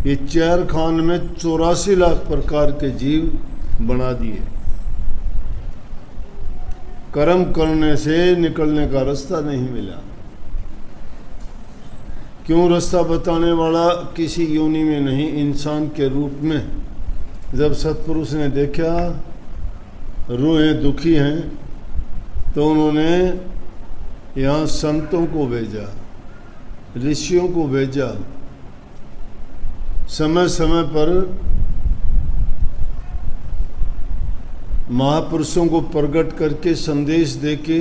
ये चेयर खान में 84 लाख प्रकार के जीव बना दिए। कर्म करने से निकलने का रास्ता नहीं मिला। क्यों रास्ता बताने वाला किसी योनि में नहीं, इंसान के रूप में। जब सतपुरुष ने देखा रूहें दुखी हैं तो उन्होंने यहाँ संतों को भेजा, ऋषियों को भेजा, समय समय पर महापुरुषों को प्रकट करके संदेश देके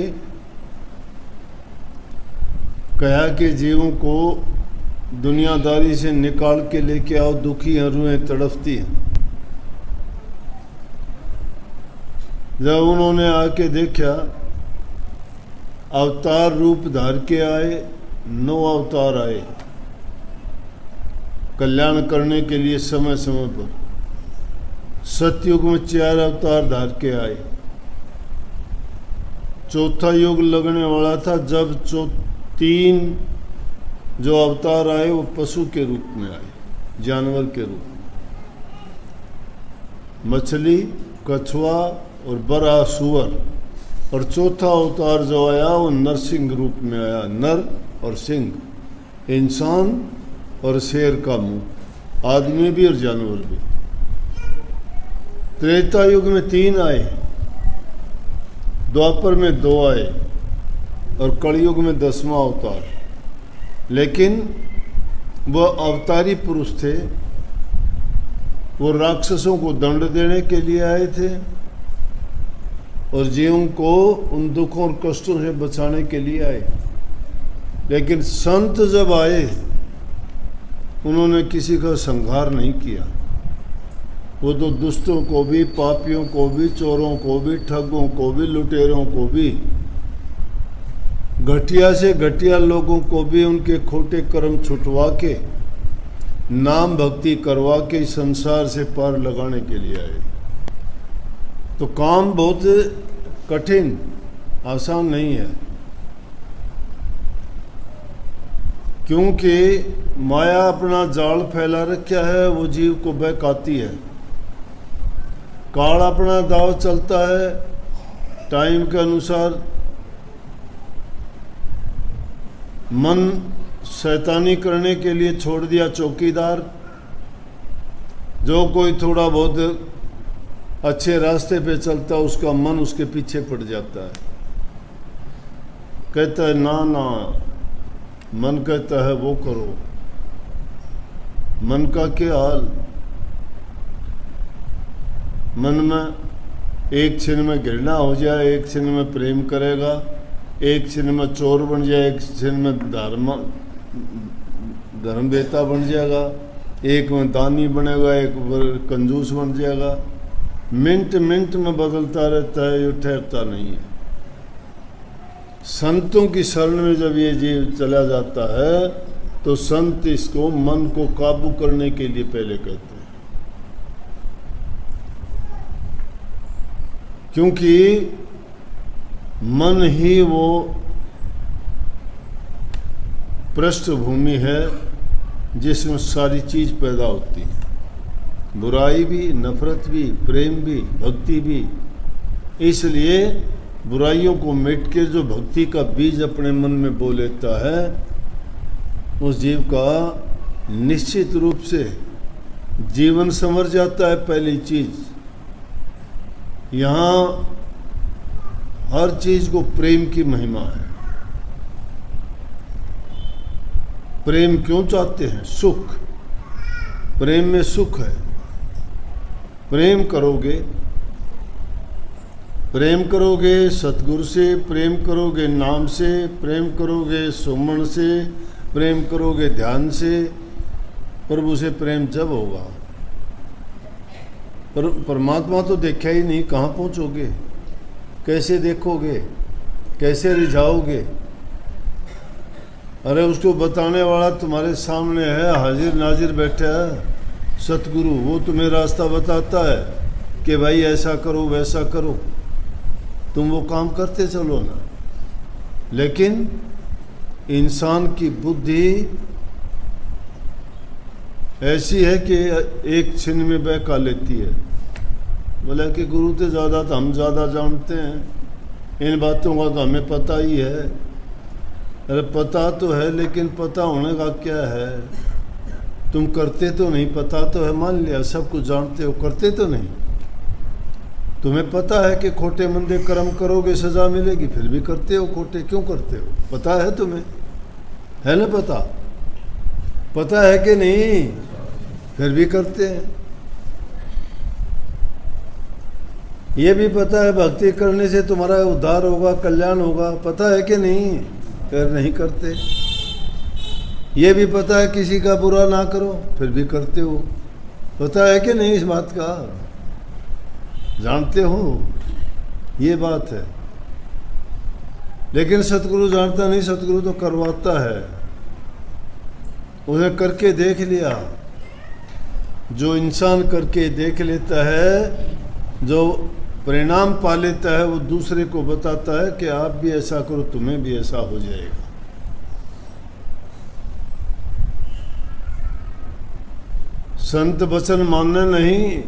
कहा कि जीवों को दुनियादारी से निकाल के लेके आओ, दुखी हैं, रूहें तड़पती हैं। जब उन्होंने आके देखा, अवतार रूप धार के आए, 9 अवतार आए कल्याण करने के लिए समय समय पर। सतयुग में 4 अवतार धार के आए। चौथा युग लगने वाला था जब 3 जो अवतार आए वो पशु के रूप में आए, जानवर के रूप में। मछली, कछुआ और बड़ा सुअर। और चौथा अवतार जो आया वो नरसिंह रूप में आया, नर और सिंह, इंसान और शेर का मुंह, आदमी भी और जानवर भी। त्रेता युग में 3 आए, द्वापर में 2 आए और कलयुग में 10वां अवतार। लेकिन वह अवतारी पुरुष थे, वो राक्षसों को दंड देने के लिए आए थे और जीवों को उन दुखों और कष्टों से बचाने के लिए आए। लेकिन संत जब आए उन्होंने किसी का संहार नहीं किया। वो तो दुष्टों को भी, पापियों को भी, चोरों को भी, ठगों को भी, लुटेरों को भी, घटिया से घटिया लोगों को भी उनके खोटे कर्म छुटवा के नाम भक्ति करवा के संसार से पार लगाने के लिए आए। तो काम बहुत कठिन, आसान नहीं है, क्योंकि माया अपना जाल फैला रखा है, वो जीव को बहकाती है। काल अपना दाव चलता है, टाइम के अनुसार मन शैतानी करने के लिए छोड़ दिया चौकीदार। जो कोई थोड़ा बहुत अच्छे रास्ते पे चलता उसका मन उसके पीछे पड़ जाता है, कहता है ना ना, मन कहता है वो करो। मन का क्या हाल, मन में एक क्षण में घृणा हो जाए, एक क्षण में प्रेम करेगा, एक क्षण में चोर बन जाए, एक क्षण में धर्मवेता बन जाएगा, एक में दानी बनेगा, एक कंजूस बन जाएगा। मिनट मिनट में बदलता रहता है, ये ठहरता नहीं है। संतों की शरण में जब ये जीव चला जाता है तो संत इसको मन को काबू करने के लिए पहले कहते हैं, क्योंकि मन ही वो पृष्ठभूमि है जिसमें सारी चीज पैदा होती है। बुराई भी, नफरत भी, प्रेम भी, भक्ति भी। इसलिए बुराइयों को मिट के जो भक्ति का बीज अपने मन में बो लेता है, उस जीव का निश्चित रूप से जीवन संवर जाता है। पहली चीज, यहाँ हर चीज को प्रेम की महिमा है। प्रेम क्यों चाहते हैं? सुख, प्रेम में सुख है। प्रेम करोगे, प्रेम करोगे सतगुरु से, प्रेम करोगे नाम से, प्रेम करोगे सुमन से, प्रेम करोगे ध्यान से, प्रभु से प्रेम जब होगा। पर परमात्मा तो देखा ही नहीं, कहाँ पहुँचोगे, कैसे देखोगे, कैसे रिझाओगे? अरे उसको बताने वाला तुम्हारे सामने है, हाजिर नाजिर बैठा है सतगुरु, वो तुम्हें रास्ता बताता है कि भाई ऐसा करो वैसा करो, तुम वो काम करते चलो ना। लेकिन इंसान की बुद्धि ऐसी है कि एक छिन में बहका लेती है। बोला कि गुरु तो ज़्यादा तो हम ज़्यादा जानते हैं, इन बातों का तो हमें पता ही है। अरे पता तो है, लेकिन पता होने का क्या है? तुम करते तो नहीं, पता तो है, मान लिया सब कुछ जानते हो, करते तो नहीं। तुम्हें पता है कि खोटे मंदे कर्म करोगे सजा मिलेगी, फिर भी करते हो खोटे। क्यों करते हो? पता है तुम्हें, है ना? पता है कि नहीं, फिर भी करते हैं। ये भी पता है भक्ति करने से तुम्हारा उद्धार होगा, कल्याण होगा, पता है कि नहीं, फिर नहीं करते। ये भी पता है किसी का बुरा ना करो, फिर भी करते हो। पता है कि नहीं इस बात का? जानते हो, ये बात है। लेकिन सतगुरु जानता नहीं, सतगुरु तो करवाता है। उन्हें करके देख लिया। जो इंसान करके देख लेता है, जो परिणाम पा लेता है, वो दूसरे को बताता है कि आप भी ऐसा करो, तुम्हें भी ऐसा हो जाएगा। संत वचन मानने नहीं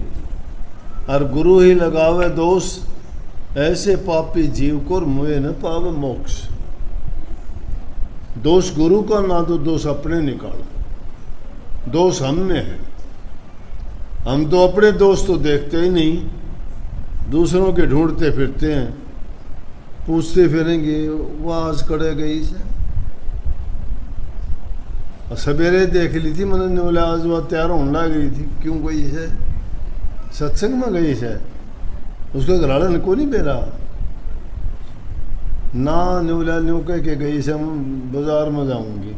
और गुरु ही लगावे दोष, ऐसे पापी जीव को मुए न पावे मोक्ष। दोष गुरु का ना दो, दोष अपने निकालो। दोष हम में है। हम तो अपने दोष तो देखते ही नहीं, दूसरों के ढूंढते फिरते हैं, पूछते फिरेंगे वो आज कड़े गई से। सवेरे देख ली थी मैंने, बोला आज वह तैयार होने लग गई थी। क्यों गई है? सत्संग में गई है। उसका घराड़ा ने को नहीं बेरा ना, न्यूला न्यू कह के गई से हम बाजार में जाऊंगी।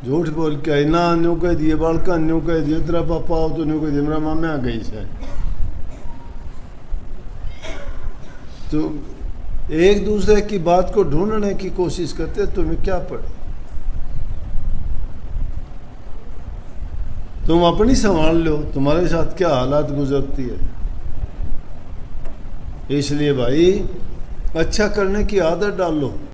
झूठ बोल के आई ना, न्यू कह दिए बालका, न्यू कह दिए तेरा पापा हो तो न्यू कह दिए मेरा मामा गई से। तो एक दूसरे की बात को ढूंढने की कोशिश करते, तुम्हें क्या पड़े? तुम अपनी संभाल लो, तुम्हारे साथ क्या हालात गुजरती है। इसलिए भाई अच्छा करने की आदत डालो।